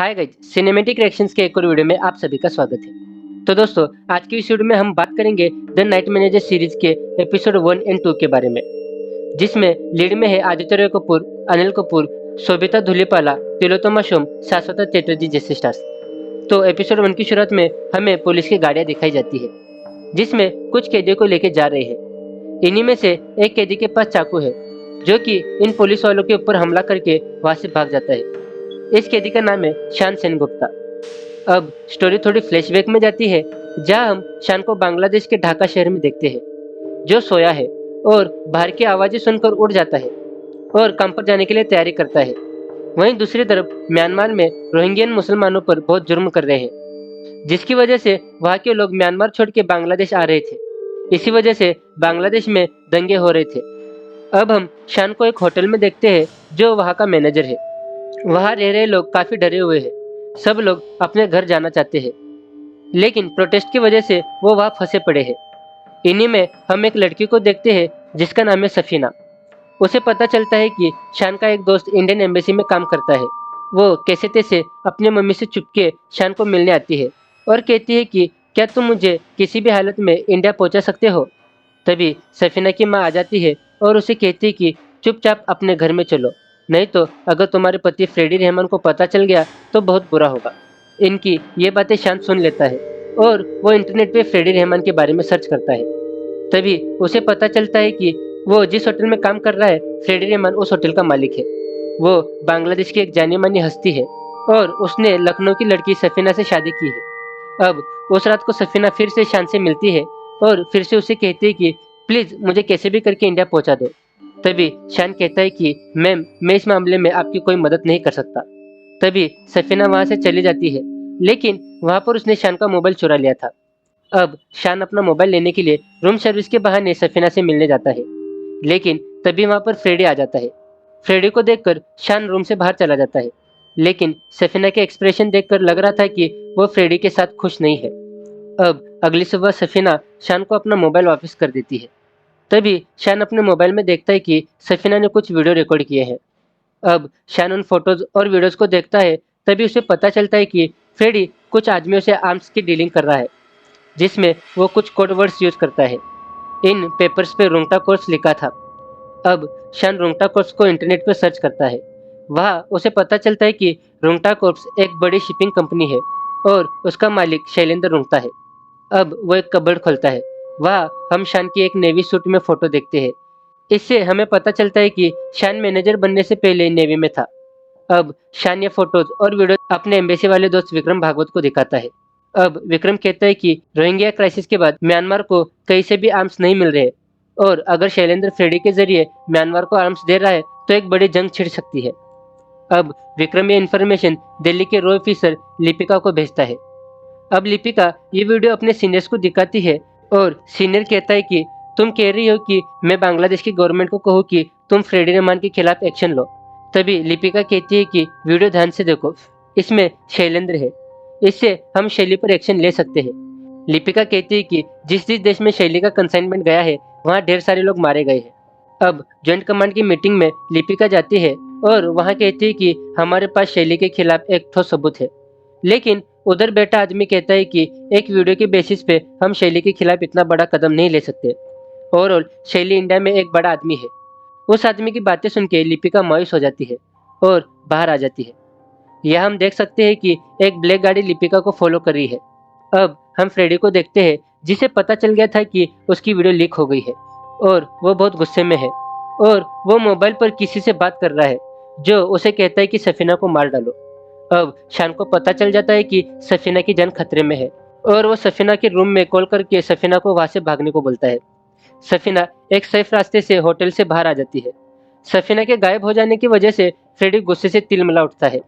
Hi guys, cinematic reactions के एक और वीडियो में आप सभी का स्वागत है। तो दोस्तों, आज की इस वीडियो में हम बात करेंगे द नाइट मैनेजर सीरीज के एपिसोड 1 एंड 2 के बारे में, जिसमें लीड में है आदित्य रॉय कपूर, अनिल कपूर, शोभिता धुलीपाला, तिलोत्तमा शोम, शाश्वता चैटर्जी जैसे स्टार्स। तो एपिसोड 1 की शुरुआत में हमें पुलिस की गाड़ियां दिखाई जाती है, जिसमें कुछ कैदियों को लेकर जा रहे हैं। इन्हीं में से एक कैदी के पास चाकू है, जो कि इन पुलिस वालों के ऊपर हमला करके वहां से भाग जाता है। इस कैदी का नाम है शान सेनगुप्ता। अब स्टोरी थोड़ी फ्लैशबैक में जाती है, जहां हम शान को बांग्लादेश के ढाका शहर में देखते हैं, जो सोया है और बाहर की आवाजें सुनकर उठ जाता है और काम पर जाने के लिए तैयारी करता है। वहीं दूसरी तरफ म्यांमार में रोहिंग्यन मुसलमानों पर बहुत जुर्म कर रहे हैं, जिसकी वजह से वहां के लोग म्यांमार छोड़ के बांग्लादेश आ रहे थे। इसी वजह से बांग्लादेश में दंगे हो रहे थे। अब हम शान को एक होटल में देखते हैं, जो वहां का मैनेजर है। वहां रह रहे लोग काफी डरे हुए हैं। सब लोग अपने घर जाना चाहते हैं, लेकिन प्रोटेस्ट की वजह से वो वहां फंसे पड़े हैं। इन्हीं में हम एक लड़की को देखते हैं, जिसका नाम है सफीना। उसे पता चलता है कि शान का एक दोस्त इंडियन एम्बेसी में काम करता है। वो कैसे तैसे अपनी मम्मी से चुपके शान को मिलने आती है और कहती है कि क्या तुम मुझे किसी भी हालत में इंडिया पहुंचा सकते हो। तभी सफीना की माँ आ जाती है और उसे कहती है कि चुपचाप अपने घर में चलो, नहीं तो अगर तुम्हारे पति फ्रेडी रहमान को पता चल गया तो बहुत बुरा होगा। इनकी ये बातें शांत सुन लेता है और वो इंटरनेट पे फ्रेडी रहमान के बारे में सर्च करता है। तभी उसे पता चलता है कि वो जिस होटल में काम कर रहा है, फ्रेडी रहमान उस होटल का मालिक है। वो बांग्लादेश की एक जानी मानी हस्ती है और उसने लखनऊ की लड़की सफीना से शादी की है। अब उस रात को सफीना फिर से शान से मिलती है और फिर से उसे कहती है कि प्लीज मुझे कैसे भी करके इंडिया पहुंचा दो। तभी शान कहता है कि मैम, मैं इस मामले में आपकी कोई मदद नहीं कर सकता। तभी सफीना वहां से चली जाती है, लेकिन वहां पर उसने शान का मोबाइल चुरा लिया था। अब शान अपना मोबाइल लेने के लिए रूम सर्विस के बहाने सफीना से मिलने जाता है, लेकिन तभी वहां पर फ्रेडी आ जाता है। फ्रेडी को देखकर शान रूम से बाहर चला जाता है, लेकिन सफीना के एक्सप्रेशन देखकर लग रहा था कि वो फ्रेडी के साथ खुश नहीं है। अब अगली सुबह सफीना शान को अपना मोबाइल वापस कर देती है। तभी शान अपने मोबाइल में देखता है कि सफीना ने कुछ वीडियो रिकॉर्ड किए हैं। अब शान उन फोटोज और वीडियोज को देखता है। तभी उसे पता चलता है कि फ्रेडी कुछ आदमियों से आर्म्स की डीलिंग कर रहा है, जिसमें वो कुछ कोड वर्ड्स यूज करता है। इन पेपर्स पे रोंगटा कोर्स लिखा था। अब शान रोंगटा कोर्स को इंटरनेट पर सर्च करता है। वहाँ उसे पता चलता है कि रोंगटा कोर्स एक बड़ी शिपिंग कंपनी है और उसका मालिक शैलेंद्र रोंगटा है। अब वो एक कबर्ड खोलता है। वहाँ हम शान की एक नेवी सूट में फोटो देखते हैं। इससे हमें पता चलता है कि शान मैनेजर बनने से पहले नेवी में था। अब शान ये फोटोज और वीडियो अपने एम्बेसी वाले दोस्त विक्रम भागवत को दिखाता है। अब विक्रम कहता है कि रोहिंग्या क्राइसिस के बाद म्यांमार को कहीं से भी आर्म्स नहीं मिल रहे, और अगर शैलेंद्र फ्रेडी के जरिए म्यांमार को आर्म्स दे रहा है तो एक बड़ी जंग छिड़ सकती है। अब विक्रम ये इन्फॉर्मेशन दिल्ली के रो ऑफिसर लिपिका को भेजता है। अब लिपिका ये वीडियो अपने सीनियर्स को दिखाती है और सीनियर कहता है कि तुम कह रही हो कि मैं बांग्लादेश की गवर्नमेंट को कहूँ कि तुम फ्रेडी रहमान के खिलाफ एक्शन लो। तभी लिपिका कहती है कि वीडियो ध्यान से देखो, इसमें शैलेंद्र है, इससे हम शैली पर एक्शन ले सकते हैं। लिपिका कहती है कि जिस जिस देश में शैली का कंसाइनमेंट गया है, वहाँ ढेर सारे लोग मारे गए हैं। अब ज्वाइंट कमांड की मीटिंग में लिपिका जाती है और वहाँ कहती है कि हमारे पास शैली के खिलाफ एक ठोस सबूत है, लेकिन उधर बैठा आदमी कहता है कि एक वीडियो के बेसिस पे हम शैली के खिलाफ इतना बड़ा कदम नहीं ले सकते। ओवरऑल शैली इंडिया में एक बड़ा आदमी है। उस आदमी की बातें सुन के लिपिका मायूस हो जाती है और बाहर आ जाती है। यह हम देख सकते हैं कि एक ब्लैक गाड़ी लिपिका को फॉलो कर रही है। अब हम फ्रेडी को देखते हैं, जिसे पता चल गया था कि उसकी वीडियो लीक हो गई है और वो बहुत गुस्से में है और वो मोबाइल पर किसी से बात कर रहा है, जो उसे कहता है कि सफीना को मार डालो। अब शान को पता चल जाता है कि सफीना की जान खतरे में है और वो सफीना के रूम में कॉल करके सफीना को वहां से भागने को बोलता है। सफीना एक सेफ रास्ते से होटल से बाहर आ जाती है। सफीना के गायब हो जाने की वजह से फ्रेडी गुस्से से तिलमिला उठता है।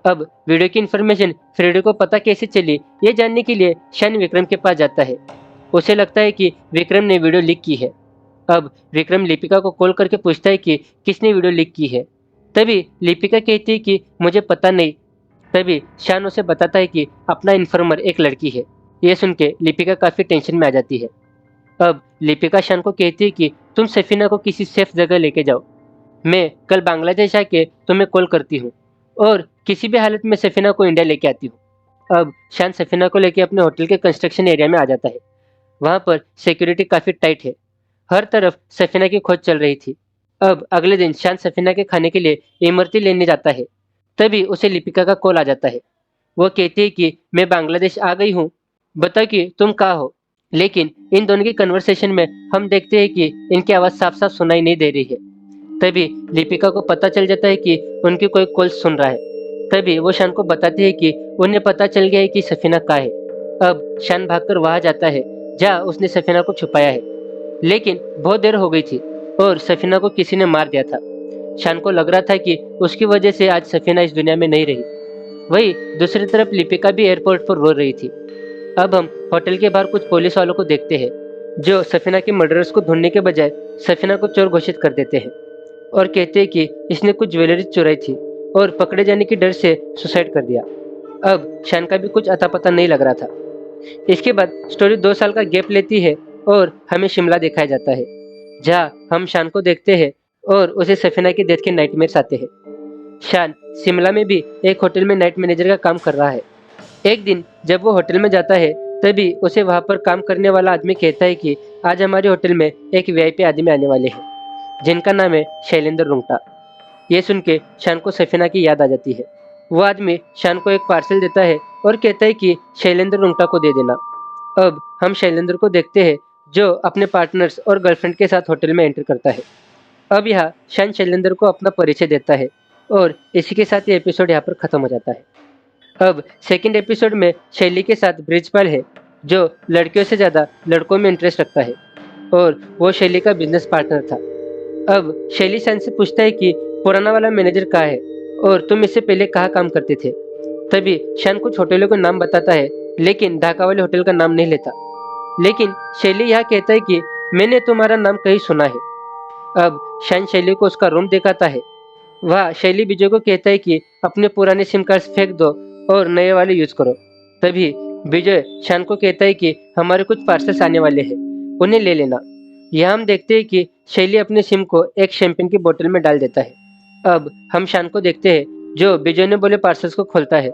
अब वीडियो की इन्फॉर्मेशन फ्रेडी को पता कैसे चली, ये जानने के लिए शान विक्रम के पास जाता है। उसे लगता है कि विक्रम ने वीडियो लीक की है। अब विक्रम लिपिका को कॉल करके पूछता है कि किसने वीडियो लीक की है। तभी लिपिका कहती है कि मुझे पता नहीं। तभी शान उसे बताता है कि अपना इन्फॉर्मर एक लड़की है। ये सुन के लिपिका काफी टेंशन में आ जाती है। अब लिपिका शान को कहती है कि तुम सफीना को किसी सेफ जगह लेके जाओ, मैं कल बांग्लादेश आके तुम्हें कॉल करती हूँ। और किसी भी हालत में सफीना को इंडिया लेके आती हूँ। अब शान सफीना को लेके अपने होटल के कंस्ट्रक्शन एरिया में आ जाता है। वहाँ पर सिक्योरिटी काफी टाइट है। हर तरफ सफीना की खोज चल रही थी। अब अगले दिन शान सफीना के खाने के लिए इमरती लेने जाता है। तभी उसे लिपिका का कॉल आ जाता है। वो कहती है कि मैं बांग्लादेश आ गई हूँ, बता कि तुम कहाँ हो। लेकिन इन दोनों की कन्वर्सेशन में हम देखते हैं कि इनकी आवाज़ साफ साफ सुनाई नहीं दे रही है। तभी लिपिका को पता चल जाता है कि उनकी कोई कॉल सुन रहा है। तभी वो शान को बताती है कि उन्हें पता चल गया है कि सफीना कहाँ है। अब शान भागकर वहां जाता है जहाँ उसने सफीना को छुपाया है। लेकिन बहुत देर हो गई थी और सफीना को किसी ने मार दिया था। शान को लग रहा था कि उसकी वजह से आज सफीना इस दुनिया में नहीं रही। वही दूसरी तरफ लिपिका भी एयरपोर्ट पर रो रही थी। अब हम होटल के बाहर कुछ पुलिस वालों को देखते हैं जो सफीना के मर्डरर्स को ढूंढने के बजाय सफीना को चोर घोषित कर देते हैं और कहते हैं कि इसने कुछ ज्वेलरी चुराई थी और पकड़े जाने की डर से सुसाइड कर दिया। अब शान का भी कुछ अता पता नहीं लग रहा था। इसके बाद स्टोरी 2 साल का गैप लेती है और हमें शिमला दिखाया जाता है जहाँ हम शान को देखते हैं और उसे सफीना की डेथ के नाइटमेयर्स आते हैं। शान शिमला में भी एक होटल में नाइट मैनेजर का काम कर रहा है। एक दिन जब वो होटल में जाता है तभी उसे वहाँ पर काम करने वाला आदमी कहता है कि आज हमारे होटल में एक वीआईपी आदमी आने वाले हैं जिनका नाम है शैलेंद्र रुंगटा। ये सुन के शान को सफीना की याद आ जाती है। वो आदमी शान को एक पार्सल देता है और कहता है कि शैलेंद्र रुंगटा को दे देना। अब हम शैलेंद्र को देखते हैं जो अपने पार्टनर्स और गर्लफ्रेंड के साथ होटल में एंटर करता है। अब यहाँ शान शैलेंद्र को अपना परिचय देता है और इसी के साथ ये एपिसोड यहाँ पर खत्म हो जाता है। अब सेकंड एपिसोड में शैली के साथ ब्रिजपाल है जो लड़कियों से ज़्यादा लड़कों में इंटरेस्ट रखता है और वो शैली का बिजनेस पार्टनर था। अब शैली शान से पूछता है कि पुराना वाला मैनेजर कहाँ है और तुम इससे पहले कहाँ काम करते थे। तभी शान कुछ होटलों का नाम बताता है लेकिन ढाका वाले होटल का नाम नहीं लेता। लेकिन शैली यहाँ कहता है कि मैंने तुम्हारा नाम कहीं सुना है। अब शान शैली को उसका रूम दिखाता है। वह शैली विजय को कहता है कि अपने पुराने सिम कार्ड फेंक दो और नए वाले यूज करो। तभी विजय शान को कहता है कि हमारे कुछ पार्सल्स आने वाले हैं, उन्हें ले लेना। यहाँ हम देखते हैं कि शैली अपने सिम को एक शैंपेन की बोतल में डाल देता है। अब हम शान को देखते हैं जो विजय ने बोले पार्सल्स को खोलता है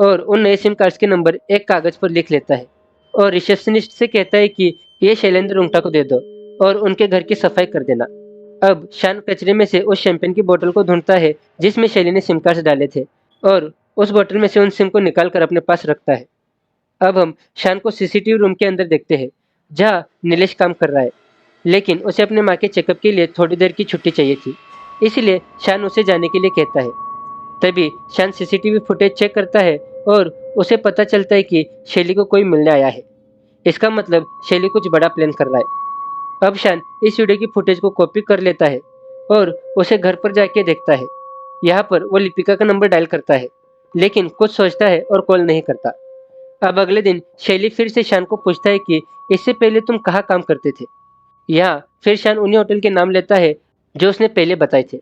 और उन नए सिम कार्ड्स के नंबर एक कागज पर लिख लेता है और रिसेप्शनिस्ट से कहता है कि ये शैलेंद्र रुंगटा को दे दो और उनके घर की सफाई कर देना। अब शान कचरे में से उस शैंपेन की बोतल को ढूंढता है जिसमें शैली ने सिम कार्ड्स डाले थे और उस बोतल में से उन सिम को निकाल कर अपने पास रखता है। अब हम शान को सीसीटीवी रूम के अंदर देखते हैं जहाँ नीलेश काम कर रहा है। लेकिन उसे अपने माँ के चेकअप के लिए थोड़ी देर की छुट्टी चाहिए थी, इसलिए शान उसे जाने के लिए कहता है। तभी शान सीसीटीवी फुटेज चेक करता है और उसे पता चलता है कि शैली को कोई मिलने आया है। इसका मतलब शैली कुछ बड़ा प्लान कर रहा है। अब शान इस वीडियो की फुटेज को कॉपी कर लेता है और उसे घर पर जाके देखता है। यहाँ पर वो लिपिका का नंबर डायल करता है लेकिन कुछ सोचता है और कॉल नहीं करता। अब अगले दिन शैली फिर से शान को पूछता है कि इससे पहले तुम कहाँ काम करते थे। यहाँ फिर शान उन्हीं होटल के नाम लेता है जो उसने पहले बताए थे,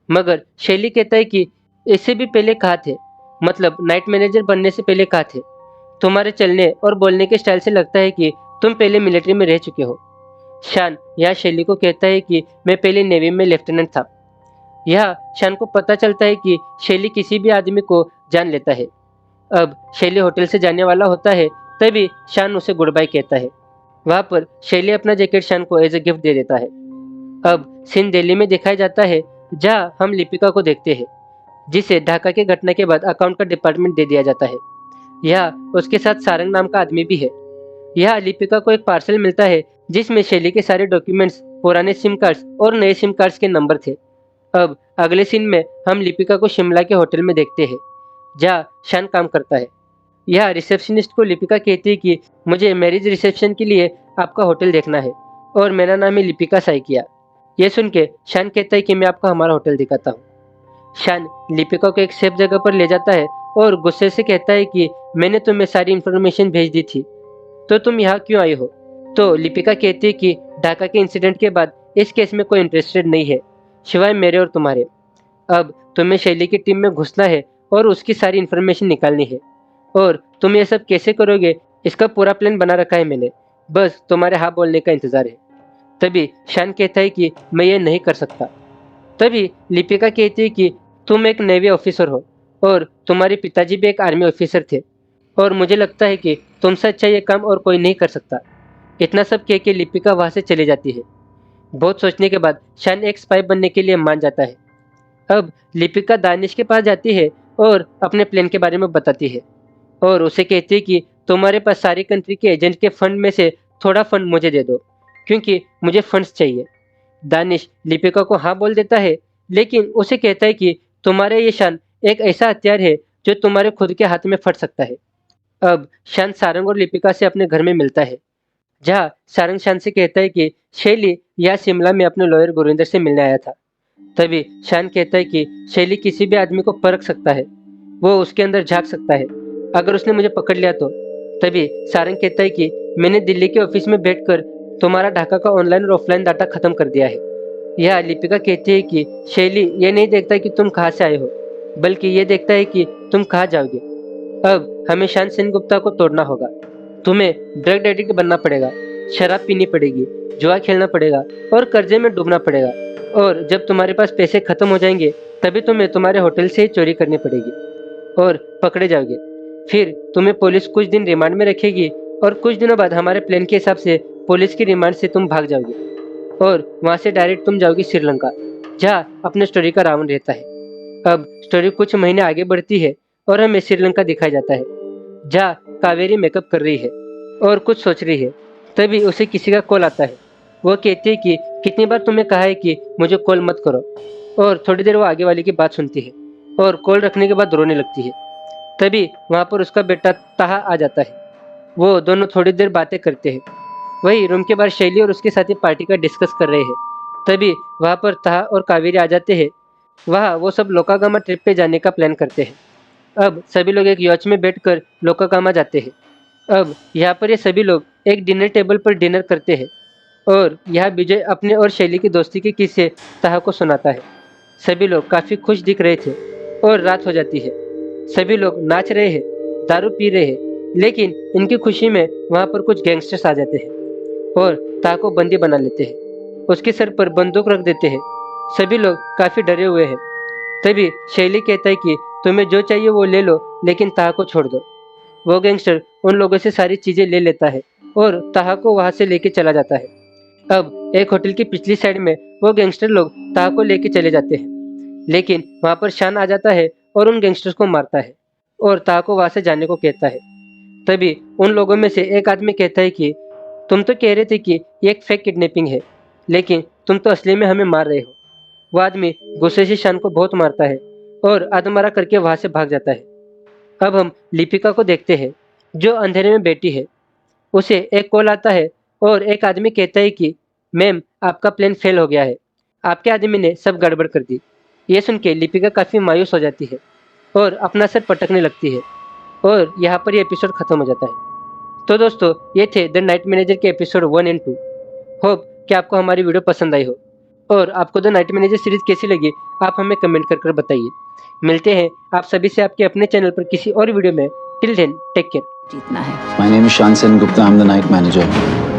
मगर शैली कहता है कि इससे भी पहले कहाँ थे, मतलब नाइट मैनेजर बनने से पहले कहाँ थे। तुम्हारे चलने और बोलने के स्टाइल से लगता है कि तुम पहले मिलिट्री में रह चुके हो। शान यहाँ शैली को कहता है कि मैं पहले नेवी में लेफ्टिनेंट था। यहाँ शान को पता चलता है कि शैली किसी भी आदमी को जान लेता है। अब शैली होटल से जाने वाला होता है तभी शान उसे गुड बाय कहता है। वहाँ पर शैली अपना जैकेट शान को एज ए गिफ्ट दे देता है। अब सीन दिल्ली में दिखाया जाता है जहाँ हम लिपिका को देखते हैं जिसे ढाका के घटना के बाद अकाउंट का डिपार्टमेंट दे दिया जाता है। यहाँ उसके साथ सारंग नाम का आदमी भी है। यहाँ लिपिका को एक पार्सल मिलता है जिसमें शैली के सारे डॉक्यूमेंट्स, पुराने सिम कार्ड्स और नए सिम कार्ड्स के नंबर थे। अब अगले सीन में हम लिपिका को शिमला के होटल में देखते हैं जहाँ शान काम करता है। यह रिसेप्शनिस्ट को लिपिका कहती है कि मुझे मैरिज रिसेप्शन के लिए आपका होटल देखना है और मेरा नाम है लिपिका साइकिया। ये सुन के शान कहता है कि मैं आपको हमारा होटल दिखाता हूँ। शान लिपिका को एक सेफ जगह पर ले जाता है और गुस्से से कहता है कि मैंने तुम्हें सारी इन्फॉर्मेशन भेज दी थी, तो तुम यहाँ क्यों आई हो। तो लिपिका कहती है कि ढाका के इंसिडेंट के बाद इस केस में कोई इंटरेस्टेड नहीं है सिवाय मेरे और तुम्हारे। अब तुम्हें शैली की टीम में घुसना है और उसकी सारी इन्फॉर्मेशन निकालनी है और तुम ये सब कैसे करोगे इसका पूरा प्लान बना रखा है मैंने, बस तुम्हारे हाँ बोलने का इंतजार है। तभी शान कहता है कि मैं ये नहीं कर सकता। तभी लिपिका कहती है कि तुम एक नेवी ऑफिसर हो और तुम्हारे पिताजी भी एक आर्मी ऑफिसर थे और मुझे लगता है कि तुमसे अच्छा ये काम और कोई नहीं कर सकता। इतना सब कह के लिपिका वहाँ से चली जाती है। बहुत सोचने के बाद शान एक स्पाई बनने के लिए मान जाता है। अब लिपिका दानिश के पास जाती है और अपने प्लान के बारे में बताती है और उसे कहती है कि तुम्हारे पास सारी कंट्री के एजेंट के फंड में से थोड़ा फंड मुझे दे दो क्योंकि मुझे फंड्स चाहिए। दानिश लिपिका को हाँ बोल देता है, लेकिन उसे कहता है कि तुम्हारे ये शान एक ऐसा हथियार है जो तुम्हारे खुद के हाथ में फट सकता है। अब शान सारंग और लिपिका से अपने घर में मिलता है, जहाँ सारंग शान से कहता है कि शैली या शिमला में अपने लॉयर गुरिंदर से मिलने आया था। तभी शान कहता है कि शैली किसी भी आदमी को परख सकता है, वो उसके अंदर झांक सकता है अगर उसने मुझे पकड़ लिया तो। तभी सारंग कहता है कि मैंने दिल्ली के ऑफिस में बैठकर तुम्हारा ढाका का ऑनलाइन और ऑफलाइन डाटा खत्म कर दिया है। यह लिपिका कहती है कि शैली ये नहीं देखता कि तुम कहाँ से आए हो, बल्कि ये देखता है कि तुम कहाँ जाओगे। अब हमें शान सेनगुप्ता को तोड़ना होगा। तुम्हें ड्रग एडिक्ट बनना पड़ेगा, शराब पीनी पड़ेगी, जुआ खेलना पड़ेगा और कर्जे में डूबना पड़ेगा। और जब तुम्हारे पास पैसे खत्म हो जाएंगे तभी तुम्हें तुम्हारे होटल से ही चोरी करनी पड़ेगी और पकड़े जाओगे। फिर तुम्हें पुलिस कुछ दिन रिमांड में रखेगी और कुछ दिनों बाद हमारे प्लान के हिसाब से पुलिस की रिमांड से तुम भाग जाओगे और वहाँ से डायरेक्ट तुम जाओगे श्रीलंका, जहाँ अपने स्टोरी का रावण रहता है। अब स्टोरी कुछ महीने आगे बढ़ती है और हमें श्रीलंका दिखाया जाता है, जहाँ कावेरी मेकअप कर रही है और कुछ सोच रही है। तभी उसे किसी का कॉल आता है। वो कहती है कि कितनी बार तुम्हें कहा है कि मुझे कॉल मत करो, और थोड़ी देर वो आगे वाले की बात सुनती है और कॉल रखने के बाद रोने लगती है। तभी वहाँ पर उसका बेटा ताहा आ जाता है। वो दोनों थोड़ी देर बातें करते हैं। वही रूम के बाहर शैली और उसके साथी पार्टी का डिस्कस कर रहे हैं। तभी वहाँ पर ताहा और कावेरी आ जाते हैं। वहाँ वो सब लोकागामा ट्रिप पे जाने का प्लान करते हैं। अब सभी लोग एक यॉच में बैठकर लोकागामा जाते हैं। अब यहाँ पर ये सभी लोग एक डिनर टेबल पर डिनर करते हैं और यहाँ विजय अपने और शैली की दोस्ती के किस्से ताहा को सुनाता है। सभी लोग काफ़ी खुश दिख रहे थे और रात हो जाती है। सभी लोग नाच रहे हैं, दारू पी रहे हैं, लेकिन इनकी खुशी में वहाँ पर कुछ गैंगस्टर्स आ जाते हैं और ताहा को बंदी बना लेते हैं। उसके सर पर बंदूक रख देते हैं। सभी लोग काफ़ी डरे हुए हैं। तभी शैली कहता है कि तुम्हें जो चाहिए वो ले लो, लेकिन ताहा को छोड़ दो। वो गैंगस्टर उन लोगों से सारी चीज़ें ले लेता है और ताहा को वहाँ से लेके चला जाता है। अब एक होटल की पिछली साइड में वो गैंगस्टर लोग ताहा को लेके चले जाते हैं, लेकिन वहाँ पर शान आ जाता है और उन गैंगस्टर्स को मारता है और ताहा को वहाँ से जाने को कहता है। तभी उन लोगों में से एक आदमी कहता है कि तुम तो कह रहे थे कि ये एक फेक किडनैपिंग है, लेकिन तुम तो असली में हमें मार रहे हो। वो आदमी गुस्से से शान को बहुत मारता है और आदमरा करके वहाँ से भाग जाता है। अब हम लिपिका को देखते हैं, जो अंधेरे में बैठी है। उसे एक कॉल आता है और एक आदमी कहता है कि मैम, आपका प्लान फेल हो गया है, आपके आदमी ने सब गड़बड़ कर दी। ये सुन के लिपिका काफ़ी मायूस हो जाती है और अपना सर पटकने लगती है और यहाँ पर ये एपिसोड खत्म हो जाता है। तो दोस्तों, ये थे द नाइट मैनेजर के एपिसोड 1 और 2। होप कि आपको हमारी वीडियो पसंद आई हो और आपको द नाइट मैनेजर सीरीज कैसी लगी आप हमें कमेंट कर बताइए। मिलते हैं आप सभी से आपके अपने चैनल पर किसी और वीडियो में। Till then, take care. जीतना है। My name is Shan Sen Gupta. I'm the night manager.